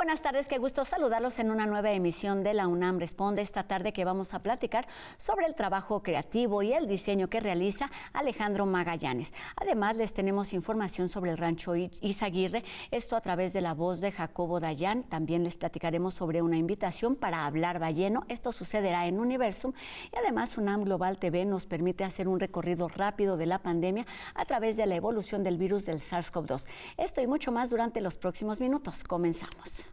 buenas tardes, qué gusto saludarlos en una nueva emisión de La UNAM Responde. Esta tarde que vamos a platicar sobre el trabajo creativo y el diseño que realiza Alejandro Magallanes. Además, les tenemos información sobre el rancho Izaguirre, esto a través de la voz de Jacobo Dayan. También les platicaremos sobre una invitación para hablar balleno. Esto sucederá en Universum. Y además, UNAM Global TV nos permite hacer un recorrido rápido de la pandemia a través de la evolución del virus del SARS-CoV-2. Esto y mucho más durante los próximos minutos. Comenzamos.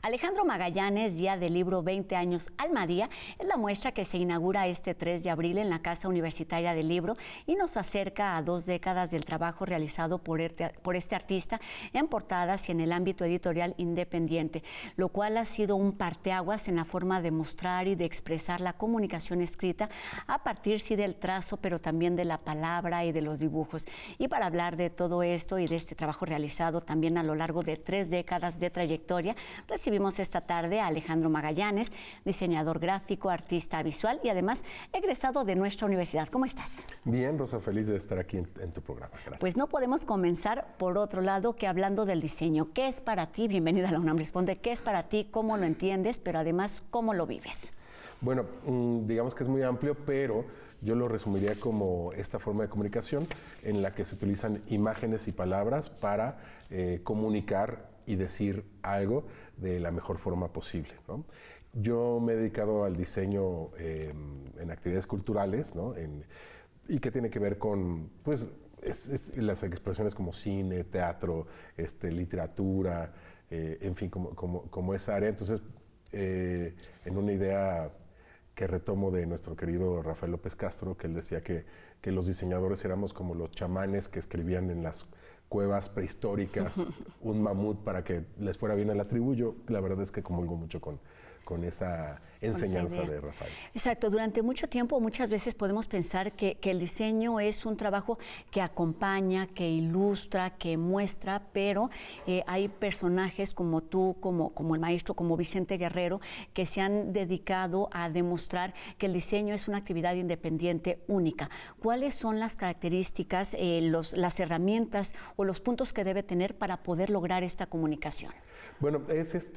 Alejandro Magallanes, Día del Libro 20 años Almadía, es la muestra que se inaugura este 3 de abril en la Casa Universitaria del Libro y nos acerca a 2 décadas del trabajo realizado por este artista en portadas y en el ámbito editorial independiente, lo cual ha sido un parteaguas en la forma de mostrar y de expresar la comunicación escrita a partir sí del trazo, pero también de la palabra y de los dibujos. Y para hablar de todo esto y de este trabajo realizado también a lo largo de 3 décadas de trayectoria, recibimos esta tarde a Alejandro Magallanes, diseñador gráfico, artista visual y además egresado de nuestra universidad. ¿Cómo estás? Bien, Rosa, feliz de estar aquí en tu programa. Gracias. Pues no podemos comenzar por otro lado que hablando del diseño. ¿Qué es para ti? Bienvenida a La UNAM Responde. ¿Qué es para ti? ¿Cómo lo entiendes? Pero además, ¿cómo lo vives? Bueno, digamos que es muy amplio, pero yo lo resumiría como esta forma de comunicación en la que se utilizan imágenes y palabras para comunicar y decir algo de la mejor forma posible, ¿no? Yo me he dedicado al diseño en actividades culturales, ¿no? Y que tiene que ver con, pues, las expresiones como cine, teatro, literatura, en fin, como esa área. Entonces, en una idea que retomo de nuestro querido Rafael López Castro, que él decía que los diseñadores éramos como los chamanes que escribían en las cuevas prehistóricas un mamut para que les fuera bien a la tribu. Yo la verdad es que comulgo mucho con esa enseñanza de Rafael. Exacto, durante mucho tiempo, muchas veces podemos pensar que el diseño es un trabajo que acompaña, que ilustra, que muestra, pero hay personajes como tú, como el maestro, como Vicente Guerrero, que se han dedicado a demostrar que el diseño es una actividad independiente única. ¿Cuáles son las características, las herramientas o los puntos que debe tener para poder lograr esta comunicación? Bueno, es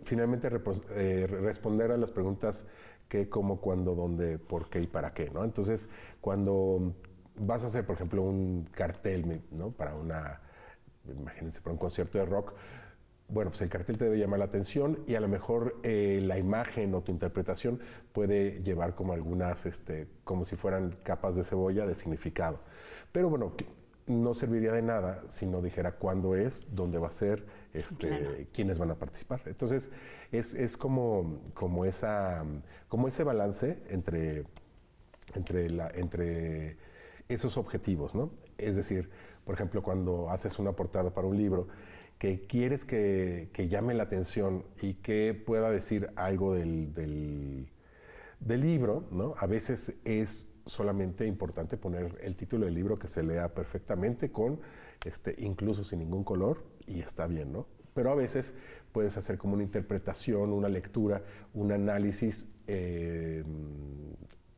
finalmente responder a las preguntas qué, cómo, cuándo, dónde, por qué y para qué, ¿no? Entonces, cuando vas a hacer, por ejemplo, un cartel, ¿no? Imagínense, para un concierto de rock, bueno, pues el cartel te debe llamar la atención y a lo mejor la imagen o tu interpretación puede llevar como algunas, como si fueran capas de cebolla de significado. Pero bueno, no serviría de nada si no dijera cuándo es, dónde va a ser, claro, quiénes van a participar. Entonces, es como ese balance entre esos objetivos, ¿no? Es decir, por ejemplo, cuando haces una portada para un libro, que quieres que llame la atención y que pueda decir algo del libro, ¿no? A veces es solamente importante poner el título del libro que se lea perfectamente incluso sin ningún color, y está bien, ¿no? Pero a veces puedes hacer como una interpretación, una lectura, un análisis,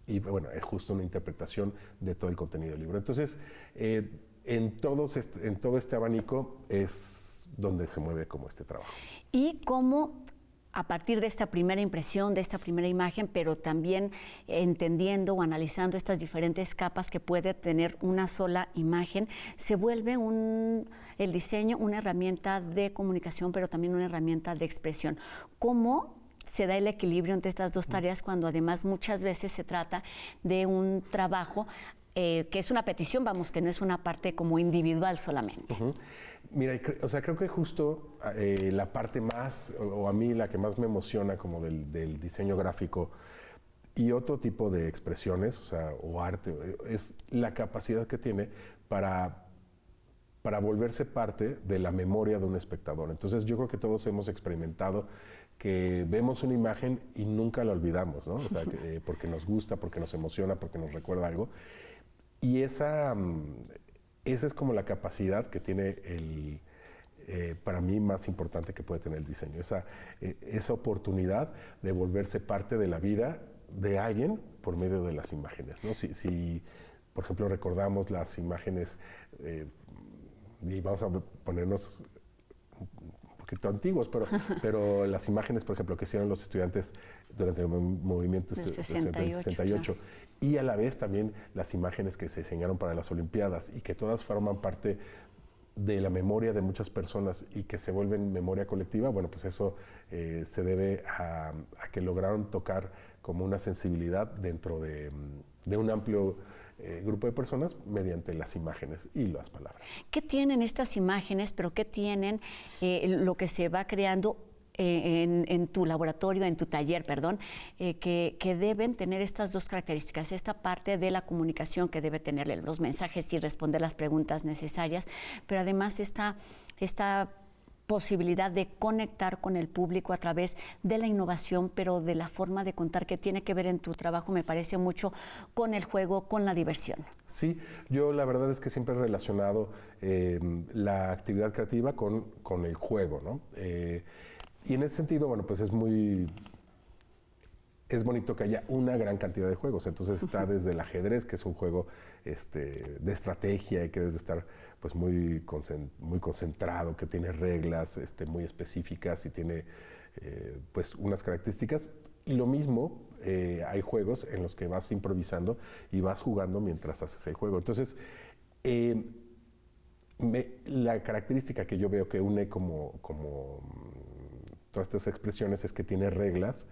y bueno, es justo una interpretación de todo el contenido del libro. Entonces, en todo este abanico es donde se mueve como este trabajo. ¿Y cómo, a partir de esta primera impresión, de esta primera imagen, pero también entendiendo o analizando estas diferentes capas que puede tener una sola imagen, se vuelve el diseño una herramienta de comunicación, pero también una herramienta de expresión? ¿Cómo se da el equilibrio entre estas dos tareas cuando además muchas veces se trata de un trabajo que es una petición, vamos, que no es una parte como individual solamente? Mira, creo que justo la parte más, o a mí la que más me emociona como del diseño gráfico y otro tipo de expresiones, o arte, es la capacidad que tiene para volverse parte de la memoria de un espectador. Entonces yo creo que todos hemos experimentado que vemos una imagen y nunca la olvidamos, ¿no? Porque nos gusta, porque nos emociona, porque nos recuerda algo. Y esa es como la capacidad que tiene para mí más importante que puede tener el diseño. Esa oportunidad de volverse parte de la vida de alguien por medio de las imágenes, ¿no? Si por ejemplo, recordamos las imágenes, y vamos a ponernos un poquito antiguos, pero las imágenes, por ejemplo, que hicieron los estudiantes durante el movimiento estudiantil del 68, claro. Y a la vez también las imágenes que se diseñaron para las Olimpiadas y que todas forman parte de la memoria de muchas personas y que se vuelven memoria colectiva, bueno, pues eso se debe a que lograron tocar como una sensibilidad dentro de un amplio grupo de personas mediante las imágenes y las palabras. ¿Qué tienen estas imágenes, pero qué tienen lo que se va creando en tu laboratorio, en tu taller, perdón, que deben tener estas dos características? Esta parte de la comunicación que debe tener los mensajes y responder las preguntas necesarias, pero además esta posibilidad de conectar con el público a través de la innovación, pero de la forma de contar que tiene que ver en tu trabajo, me parece mucho con el juego, con la diversión. Sí, yo la verdad es que siempre he relacionado la actividad creativa con el juego, ¿no? Y en ese sentido, bueno, pues es bonito que haya una gran cantidad de juegos. Entonces está desde el ajedrez, que es un juego de estrategia y que debe estar pues muy concentrado, que tiene reglas muy específicas y tiene pues unas características. Y lo mismo, hay juegos en los que vas improvisando y vas jugando mientras haces el juego. Entonces, la característica que yo veo que une como todas estas expresiones es que tiene reglas,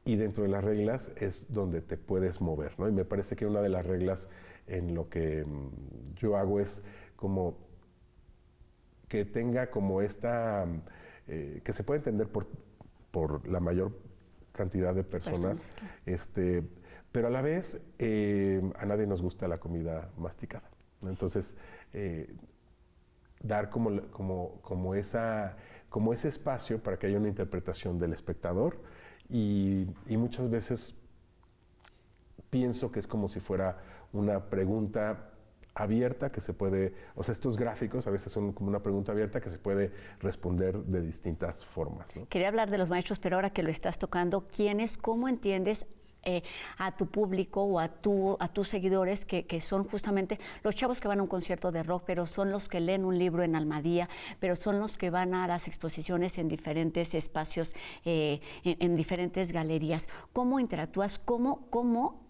y dentro de las reglas es donde te puedes mover, ¿no? Y me parece que una de las reglas en lo que yo hago es como que tenga como que se pueda entender por la mayor cantidad de personas, pero a la vez a nadie nos gusta la comida masticada, ¿no? Entonces, dar como ese espacio para que haya una interpretación del espectador. Y muchas veces pienso que es como si fuera una pregunta abierta que se puede, o sea, estos gráficos a veces son como una pregunta abierta que se puede responder de distintas formas, ¿no? Quería hablar de los maestros, pero ahora que lo estás tocando, ¿cómo entiendes a tu público o a tus seguidores que son justamente los chavos que van a un concierto de rock, pero son los que leen un libro en Almadía, pero son los que van a las exposiciones en diferentes espacios, en diferentes galerías? ¿Cómo interactúas? ¿Cómo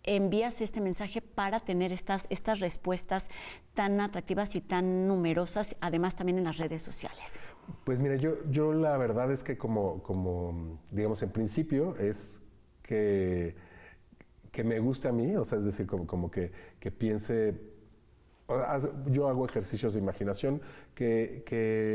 envías este mensaje para tener estas respuestas tan atractivas y tan numerosas, además también en las redes sociales? Pues mira, yo la verdad es que como digamos, en principio es que me gusta a mí, o sea, es decir, como que piense, yo hago ejercicios de imaginación que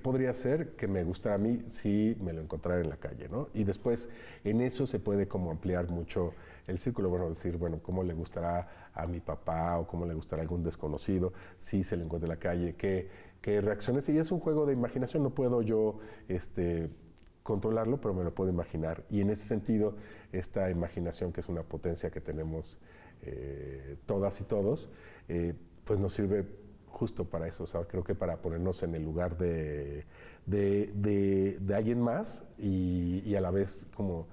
podría ser que me gustara a mí si me lo encontrara en la calle, ¿no? Y después en eso se puede como ampliar mucho el círculo, bueno, decir, bueno, cómo le gustará a mi papá o cómo le gustará a algún desconocido si se le encuentra en la calle, qué reacciones. Y es un juego de imaginación, no puedo yo controlarlo, pero me lo puedo imaginar. Y en ese sentido, esta imaginación, que es una potencia que tenemos todas y todos, pues nos sirve justo para eso. O sea, creo que para ponernos en el lugar de alguien más y a la vez como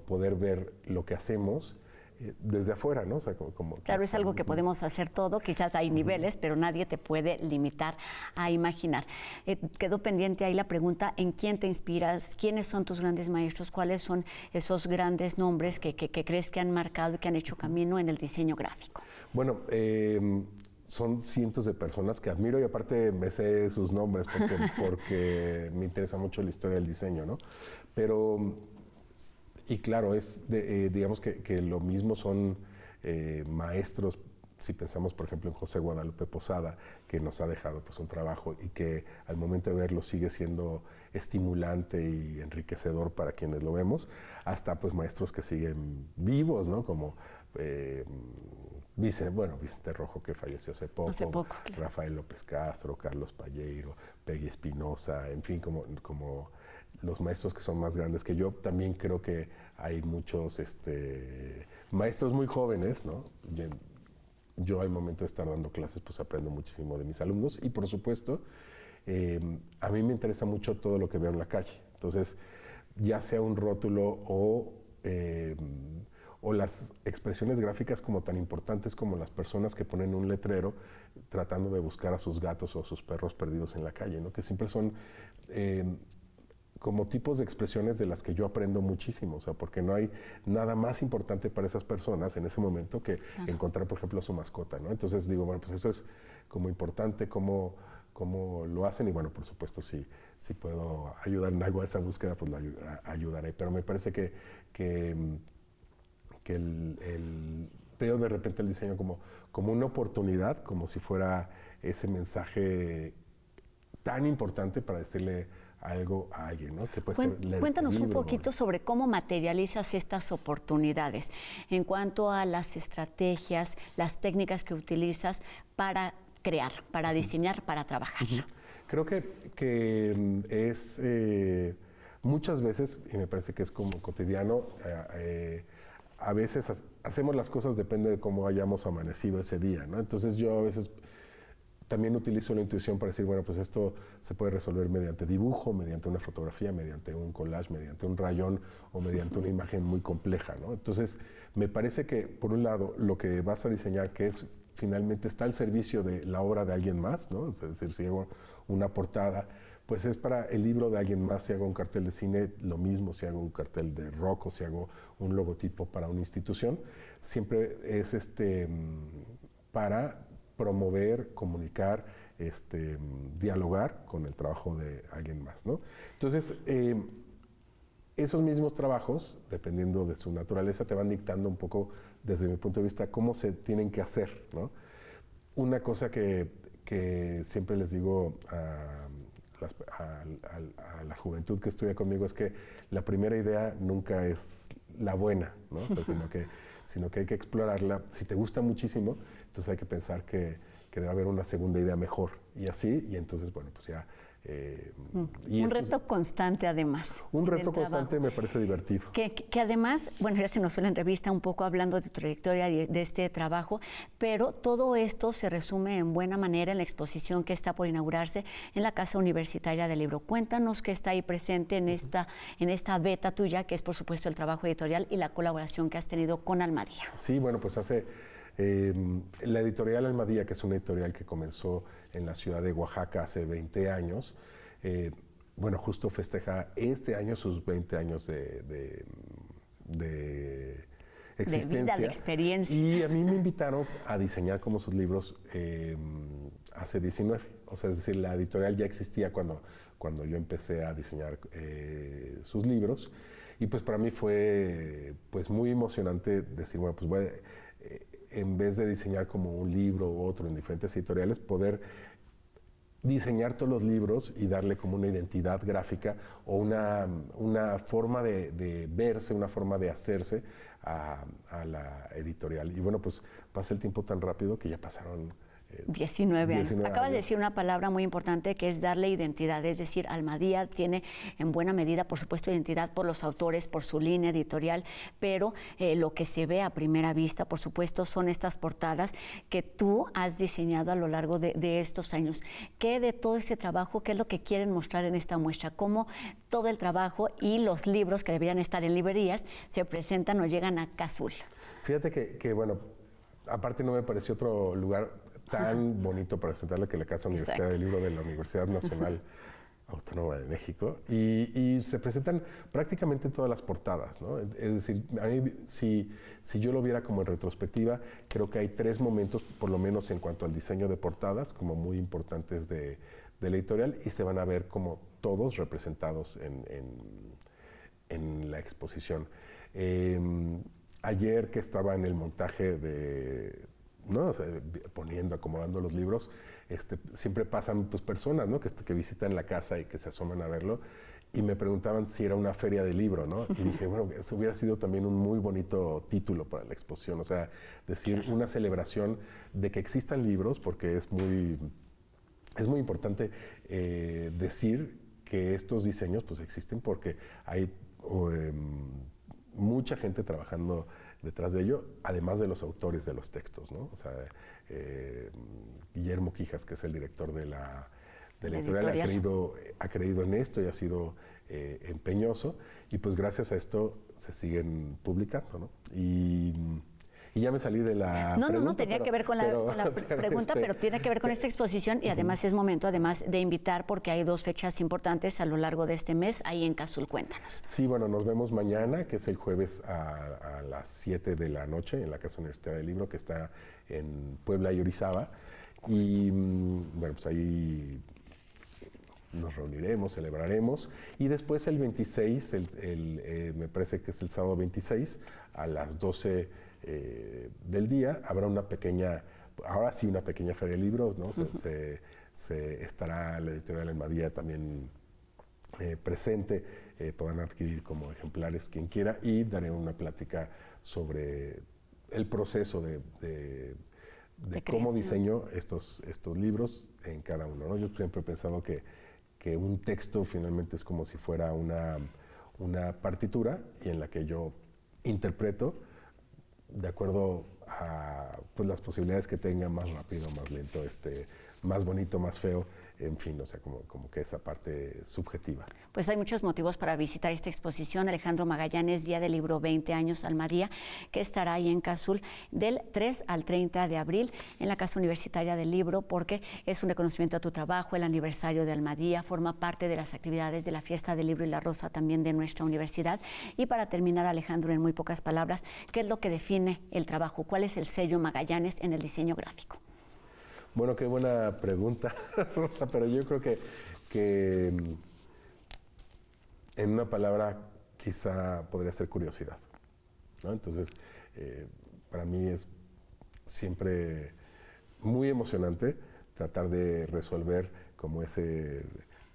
poder ver lo que hacemos desde afuera, ¿no? O sea, claro, es algo que podemos hacer todo, quizás hay niveles, pero nadie te puede limitar a imaginar. Quedó pendiente ahí la pregunta, ¿en quién te inspiras? ¿Quiénes son tus grandes maestros? ¿Cuáles son esos grandes nombres que crees que han marcado y que han hecho camino en el diseño gráfico? Bueno, son cientos de personas que admiro y aparte me sé sus nombres porque me interesa mucho la historia del diseño, ¿no? Pero... Y claro, digamos que lo mismo son maestros, si pensamos por ejemplo en José Guadalupe Posada, que nos ha dejado pues un trabajo y que al momento de verlo sigue siendo estimulante y enriquecedor para quienes lo vemos, hasta pues maestros que siguen vivos, ¿no? Como Vicente Rojo, que falleció hace poco, claro. Rafael López Castro, Carlos Palleiro, Peggy Espinosa, en fin, como los maestros que son más grandes que yo. También creo que hay muchos maestros muy jóvenes, ¿no? yo al momento de estar dando clases, pues aprendo muchísimo de mis alumnos y por supuesto, a mí me interesa mucho todo lo que veo en la calle. Entonces, ya sea un rótulo o las expresiones gráficas como tan importantes como las personas que ponen un letrero tratando de buscar a sus gatos o sus perros perdidos en la calle, ¿no? Que siempre son como tipos de expresiones de las que yo aprendo muchísimo, o sea, porque no hay nada más importante para esas personas en ese momento que encontrar, por ejemplo, a su mascota, ¿no? Entonces digo, bueno, pues eso es como importante, cómo lo hacen y bueno, por supuesto, si puedo ayudar en algo a esa búsqueda, pues lo ayudaré, pero me parece que veo de repente el diseño como una oportunidad, como si fuera ese mensaje tan importante para decirle algo a alguien, ¿no? Que puede ser leer Cuéntanos este un libro, poquito sobre cómo materializas estas oportunidades en cuanto a las estrategias, las técnicas que utilizas para crear, para diseñar, para trabajar. Creo que es muchas veces, y me parece que es como cotidiano, a veces hacemos las cosas depende de cómo hayamos amanecido ese día, ¿no? Entonces yo a veces también utilizo la intuición para decir, bueno, pues esto se puede resolver mediante dibujo, mediante una fotografía, mediante un collage, mediante un rayón o mediante una imagen muy compleja, ¿no? Entonces, me parece que, por un lado, lo que vas a diseñar, que es finalmente está al servicio de la obra de alguien más, ¿no? Es decir, si hago una portada, pues es para el libro de alguien más. Si hago un cartel de cine, lo mismo. Si hago un cartel de rock o si hago un logotipo para una institución, siempre es para promover, comunicar, dialogar con el trabajo de alguien más, ¿no? Entonces, esos mismos trabajos, dependiendo de su naturaleza, te van dictando un poco, desde mi punto de vista, cómo se tienen que hacer, ¿no? Una cosa que siempre les digo a la juventud que estudia conmigo es que la primera idea nunca es la buena, ¿no? O sea, sino que hay que explorarla. Si te gusta muchísimo, entonces hay que pensar que debe haber una segunda idea mejor. Y así, y entonces, bueno, pues ya... un reto constante, además. Un reto constante me parece divertido. Que además, bueno, ya se nos fue la entrevista un poco hablando de tu trayectoria de este trabajo, pero todo esto se resume en buena manera en la exposición que está por inaugurarse en la Casa Universitaria del Libro. Cuéntanos qué está ahí presente en esta beta tuya, que es por supuesto el trabajo editorial y la colaboración que has tenido con Almadía. Sí, bueno, pues la editorial Almadía, que es una editorial que comenzó en la ciudad de Oaxaca hace 20 años, bueno, justo festeja este año sus 20 años de existencia. De vida, de experiencia. Y a mí me invitaron a diseñar como sus libros hace 19. O sea, es decir, la editorial ya existía cuando yo empecé a diseñar sus libros. Y pues para mí fue pues muy emocionante decir, bueno, pues en vez de diseñar como un libro u otro en diferentes editoriales, poder diseñar todos los libros y darle como una identidad gráfica o una forma de verse, una forma de hacerse a la editorial. Y bueno, pues pasa el tiempo tan rápido que ya pasaron 19 años. Acabas de decir una palabra muy importante que es darle identidad, es decir, Almadía tiene en buena medida, por supuesto, identidad por los autores, por su línea editorial, pero lo que se ve a primera vista, por supuesto, son estas portadas que tú has diseñado a lo largo de estos años. ¿Qué de todo ese trabajo, qué es lo que quieren mostrar en esta muestra? ¿Cómo todo el trabajo y los libros que deberían estar en librerías se presentan o llegan a Cazul? Fíjate que bueno, aparte no me pareció otro lugar tan bonito para presentarle que la Casa Universitaria del Libro de la Universidad Nacional Autónoma de México, y se presentan prácticamente todas las portadas, ¿no? Es decir, a mí, si yo lo viera como en retrospectiva, creo que hay 3 momentos, por lo menos en cuanto al diseño de portadas, como muy importantes de la editorial, y se van a ver como todos representados en la exposición. Ayer que estaba en el montaje ¿no? O sea, acomodando los libros, siempre pasan pues, personas, ¿no? que visitan la casa y que se asoman a verlo, y me preguntaban si era una feria de libro, ¿no? Y dije, bueno, eso hubiera sido también un muy bonito título para la exposición, o sea, decir una celebración de que existan libros, porque es muy importante decir que estos diseños pues existen porque hay mucha gente trabajando detrás de ello, además de los autores de los textos, ¿no? O sea, Guillermo Quijas, que es el director de la editorial, ha creído en esto y ha sido empeñoso, y pues gracias a esto se siguen publicando, ¿no? Y ya me salí de la pregunta. No, tenía que ver con la pregunta, pero tiene que ver con esta exposición y además es momento, además de invitar, porque hay 2 fechas importantes a lo largo de este mes, ahí en Cazul, cuéntanos. Sí, bueno, nos vemos mañana, que es el jueves a las 7 de la noche, en la Casa Universitaria del Libro, que está en Puebla y Orizaba. Y bueno, pues ahí nos reuniremos, celebraremos, y después el 26, me parece que es el sábado 26, a las 12 del día, habrá una pequeña feria de libros, ¿no? Estará la editorial Almadía también presente, podrán adquirir como ejemplares quien quiera, y daré una plática sobre el proceso de cómo diseño estos libros en cada uno, ¿no? Yo siempre he pensado que un texto finalmente es como si fuera una partitura, y en la que yo interpreto de acuerdo a pues, las posibilidades que tenga, más rápido, más lento, más bonito, más feo, en fin, o sea, como que esa parte subjetiva. Pues hay muchos motivos para visitar esta exposición. Alejandro Magallanes, Día del Libro 20 años Almadía, que estará ahí en Cazul del 3 al 30 de abril en la Casa Universitaria del Libro, porque es un reconocimiento a tu trabajo, el aniversario de Almadía, forma parte de las actividades de la Fiesta del Libro y la Rosa también de nuestra universidad. Y para terminar, Alejandro, en muy pocas palabras, ¿qué es lo que define el trabajo? ¿Cuál es el sello Magallanes en el diseño gráfico? Bueno, qué buena pregunta, Rosa, pero yo creo que en una palabra quizá podría ser curiosidad, ¿no? Entonces, para mí es siempre muy emocionante tratar de resolver como ese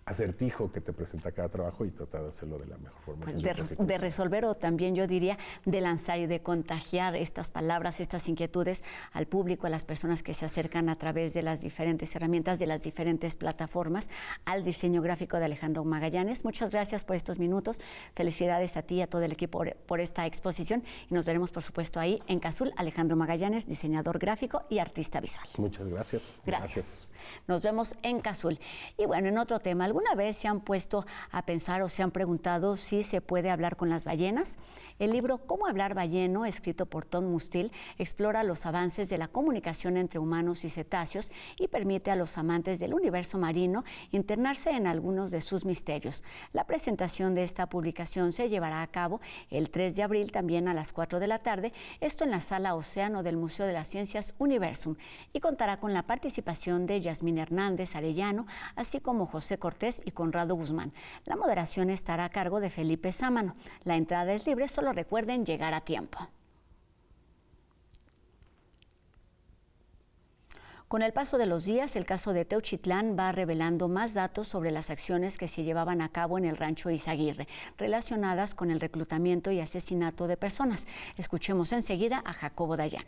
acertijo que te presenta cada trabajo y tratar de hacerlo de la mejor forma. Pues de resolver, o también yo diría de lanzar y de contagiar estas palabras, estas inquietudes al público, a las personas que se acercan a través de las diferentes herramientas, de las diferentes plataformas, al diseño gráfico de Alejandro Magallanes. Muchas gracias por estos minutos. Felicidades a ti y a todo el equipo por esta exposición, y nos veremos, por supuesto, ahí en Cazul. Alejandro Magallanes, diseñador gráfico y artista visual. Muchas gracias. Gracias. Nos vemos en Cazul. Y bueno, en otro tema, ¿alguna vez se han puesto a pensar o se han preguntado si se puede hablar con las ballenas? El libro Cómo hablar balleno, escrito por Tom Mustil, explora los avances de la comunicación entre humanos y cetáceos y permite a los amantes del universo marino internarse en algunos de sus misterios. La presentación de esta publicación se llevará a cabo el 3 de abril, también a las 4 de la tarde, esto en la Sala Océano del Museo de las Ciencias Universum, y contará con la participación de Yasmín Hernández Arellano, así como José Cortés y Conrado Guzmán. La moderación estará a cargo de Felipe Sámano. La entrada es libre, solo recuerden llegar a tiempo. Con el paso de los días, el caso de Teuchitlán va revelando más datos sobre las acciones que se llevaban a cabo en el rancho Izaguirre, relacionadas con el reclutamiento y asesinato de personas. Escuchemos enseguida a Jacobo Dayan.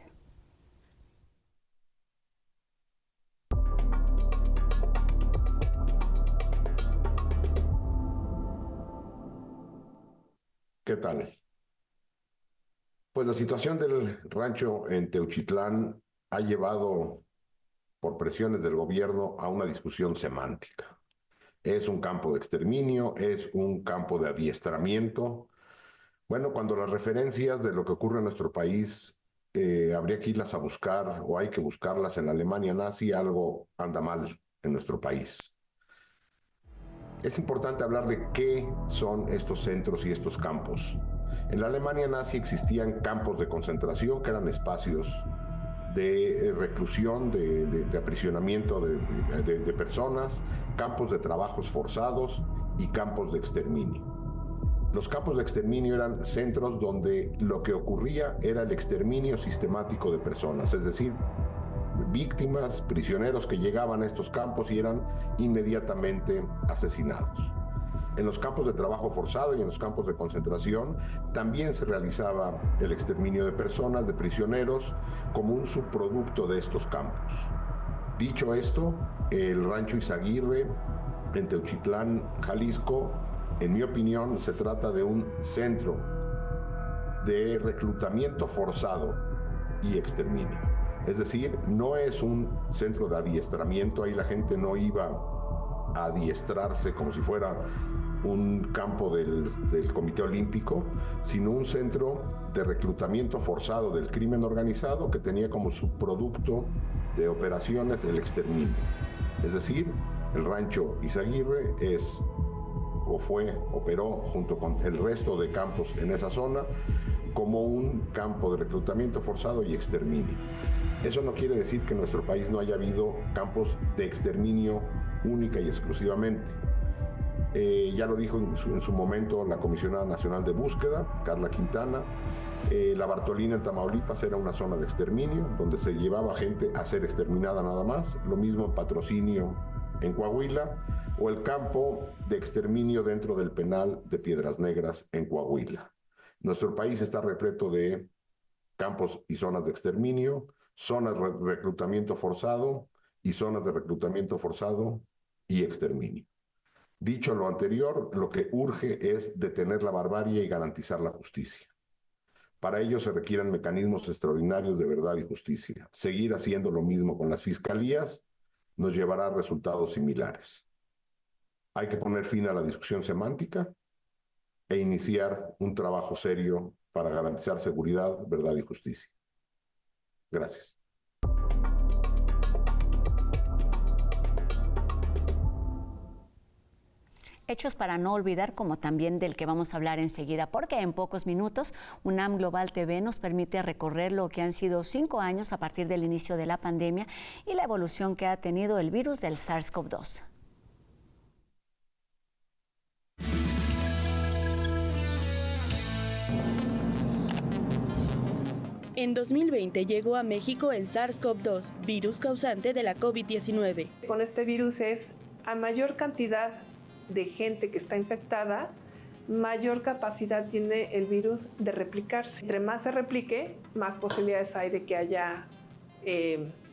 ¿Qué tal? Pues la situación del rancho en Teuchitlán ha llevado, por presiones del gobierno, a una discusión semántica. ¿Es un campo de exterminio? ¿Es un campo de adiestramiento? Bueno, cuando las referencias de lo que ocurre en nuestro país habría que irlas a buscar, o hay que buscarlas en la Alemania nazi, algo anda mal en nuestro país. Es importante hablar de qué son estos centros y estos campos. En la Alemania nazi existían campos de concentración, que eran espacios de reclusión, de aprisionamiento de personas, campos de trabajos forzados y campos de exterminio. Los campos de exterminio eran centros donde lo que ocurría era el exterminio sistemático de personas, es decir, víctimas, prisioneros que llegaban a estos campos y eran inmediatamente asesinados. En los campos de trabajo forzado y en los campos de concentración también se realizaba el exterminio de personas, de prisioneros, como un subproducto de estos campos. Dicho esto, el rancho Izaguirre en Teuchitlán, Jalisco, en mi opinión, se trata de un centro de reclutamiento forzado y exterminio. Es decir, no es un centro de adiestramiento, ahí la gente no iba a adiestrarse como si fuera un campo del Comité Olímpico, sino un centro de reclutamiento forzado del crimen organizado que tenía como subproducto de operaciones el exterminio. Es decir, el rancho Izaguirre operó junto con el resto de campos en esa zona como un campo de reclutamiento forzado y exterminio. Eso no quiere decir que en nuestro país no haya habido campos de exterminio única y exclusivamente. Ya lo dijo en su momento la Comisionada Nacional de Búsqueda, Carla Quintana. La Bartolina en Tamaulipas era una zona de exterminio, donde se llevaba gente a ser exterminada nada más. Lo mismo en Patrocinio, en Coahuila, o el campo de exterminio dentro del penal de Piedras Negras, en Coahuila. Nuestro país está repleto de campos y zonas de exterminio, zonas de reclutamiento forzado y zonas de reclutamiento forzado y exterminio. Dicho lo anterior, lo que urge es detener la barbarie y garantizar la justicia. Para ello se requieren mecanismos extraordinarios de verdad y justicia. Seguir haciendo lo mismo con las fiscalías nos llevará a resultados similares. Hay que poner fin a la discusión semántica e iniciar un trabajo serio para garantizar seguridad, verdad y justicia. Gracias. Hechos para no olvidar, como también del que vamos a hablar enseguida, porque en pocos minutos UNAM Global TV nos permite recorrer lo que han sido 5 años a partir del inicio de la pandemia y la evolución que ha tenido el virus del SARS-CoV-2. En 2020 llegó a México el SARS-CoV-2, virus causante de la COVID-19. Con este virus es a mayor cantidad de gente que está infectada, mayor capacidad tiene el virus de replicarse. Entre más se replique, más posibilidades hay de que haya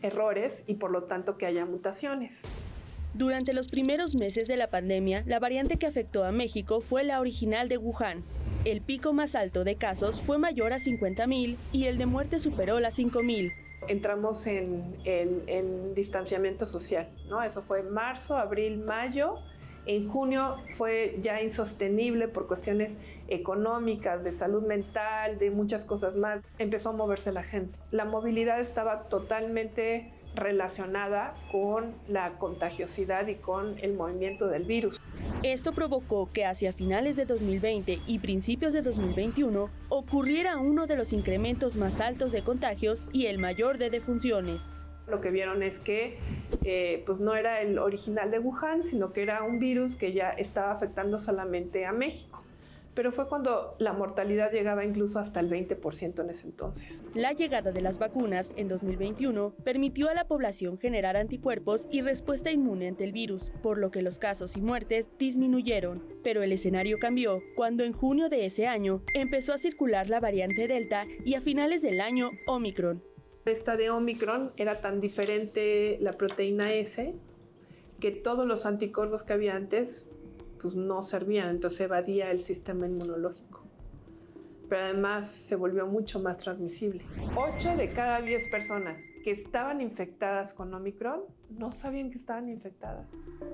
errores y por lo tanto que haya mutaciones. Durante los primeros meses de la pandemia, la variante que afectó a México fue la original de Wuhan. El pico más alto de casos fue mayor a 50,000 y el de muerte superó las 5,000. Entramos en distanciamiento social, ¿no? Eso fue marzo, abril, mayo. En junio fue ya insostenible por cuestiones económicas, de salud mental, de muchas cosas más. Empezó a moverse la gente. La movilidad estaba totalmente relacionada con la contagiosidad y con el movimiento del virus. Esto provocó que hacia finales de 2020 y principios de 2021 ocurriera uno de los incrementos más altos de contagios y el mayor de defunciones. Lo que vieron es que pues no era el original de Wuhan, sino que era un virus que ya estaba afectando solamente a México. Pero fue cuando la mortalidad llegaba incluso hasta el 20% en ese entonces. La llegada de las vacunas en 2021 permitió a la población generar anticuerpos y respuesta inmune ante el virus, por lo que los casos y muertes disminuyeron. Pero el escenario cambió cuando en junio de ese año empezó a circular la variante Delta y a finales del año Omicron. Esta de Omicron era tan diferente la proteína S que todos los anticuerpos que había antes pues no servían, entonces evadía el sistema inmunológico. Pero además se volvió mucho más transmisible. 8 de cada 10 personas que estaban infectadas con Omicron no sabían que estaban infectadas.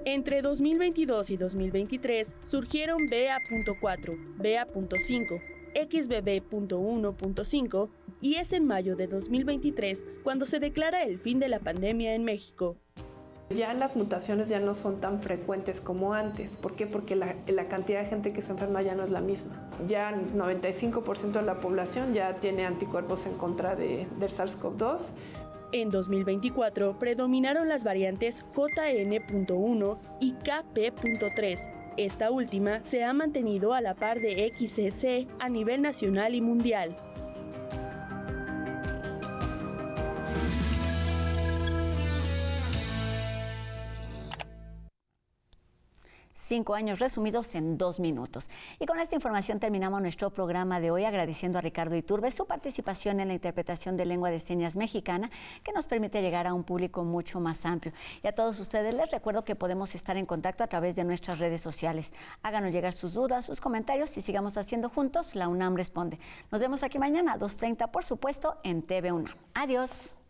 Entre 2022 y 2023 surgieron BA.4, BA.5, XBB.1.5 y es en mayo de 2023 cuando se declara el fin de la pandemia en México. Ya las mutaciones ya no son tan frecuentes como antes. ¿Por qué? Porque la cantidad de gente que se enferma ya no es la misma. Ya el 95% de la población ya tiene anticuerpos en contra del SARS-CoV-2. En 2024 predominaron las variantes JN.1 y KP.3. Esta última se ha mantenido a la par de XCC a nivel nacional y mundial. 5 años resumidos en 2 minutos. Y con esta información terminamos nuestro programa de hoy, agradeciendo a Ricardo Iturbe su participación en la interpretación de lengua de señas mexicana, que nos permite llegar a un público mucho más amplio. Y a todos ustedes les recuerdo que podemos estar en contacto a través de nuestras redes sociales. Háganos llegar sus dudas, sus comentarios y sigamos haciendo juntos La UNAM Responde. Nos vemos aquí mañana a 2:30, por supuesto, en TV UNAM. Adiós.